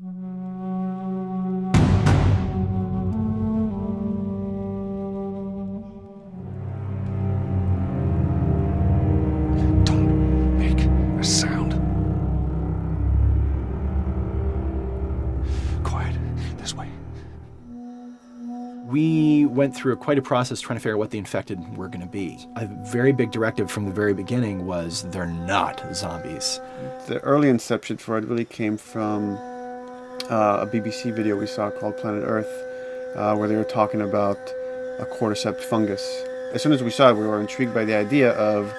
Don't make a sound. Quiet. This way. We went through quite a process trying to figure out what the infected were going to be. A very big directive from the very beginning was they're not zombies. The early inception for it really came from a BBC video we saw called Planet Earth, where they were talking about a cordyceps fungus. As soon as we saw it, we were intrigued by the idea of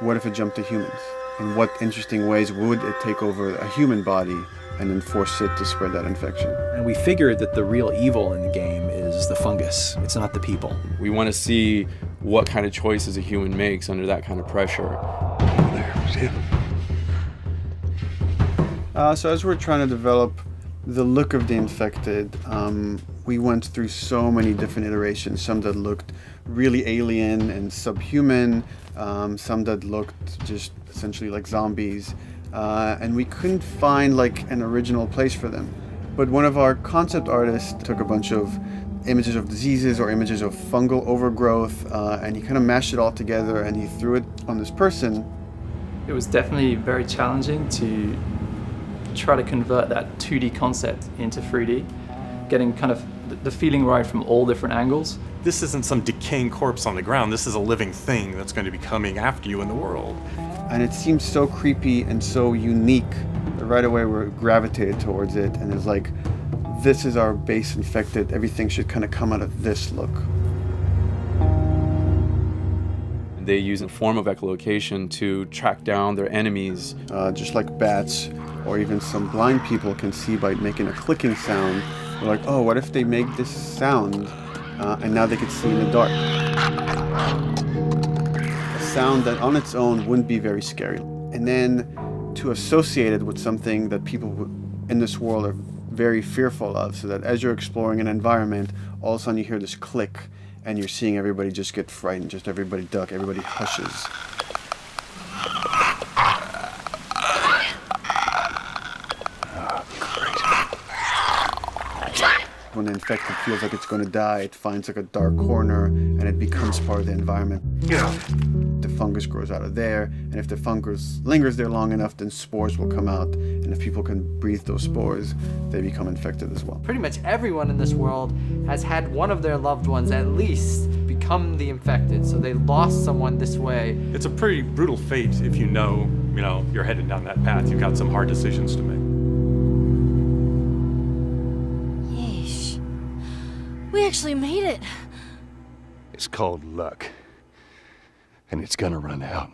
what if it jumped to humans? In what interesting ways would it take over a human body and then force it to spread that infection? And we figured that the real evil in the game is the fungus. It's not the people. We want to see what kind of choices a human makes under that kind of pressure. There, see him. So as we're trying to develop the look of the infected, we went through so many different iterations, some that looked really alien and subhuman, some that looked just essentially like zombies, and we couldn't find like an original place for them. But one of our concept artists took a bunch of images of diseases or images of fungal overgrowth, and he kind of mashed it all together and he threw it on this person. It was definitely very challenging to try to convert that 2D concept into 3D, getting kind of the feeling right from all different angles. This isn't some decaying corpse on the ground. This is a living thing that's going to be coming after you in the world. And it seemed so creepy and so unique that right away we gravitated towards it, and it's like, this is our base infected. Everything should kind of come out of this look. They use a form of echolocation to track down their enemies. Just like bats or even some blind people can see by making a clicking sound. They're like, oh, what if they make this sound and now they can see in the dark? A sound that on its own wouldn't be very scary. And then to associate it with something that people in this world are very fearful of, so that as you're exploring an environment, all of a sudden you hear this click and you're seeing everybody just get frightened, just everybody duck, everybody hushes. When the infected feels like it's going to die, it finds like a dark corner and it becomes part of the environment. The fungus grows out of there, and if the fungus lingers there long enough, then spores will come out, and if people can breathe those spores, they become infected as well. Pretty much everyone in this world has had one of their loved ones at least become the infected, so they lost someone this way. It's a pretty brutal fate if you know you're headed down that path. You've got some hard decisions to make. Yeesh. We actually made it. It's called luck. And it's gonna run out.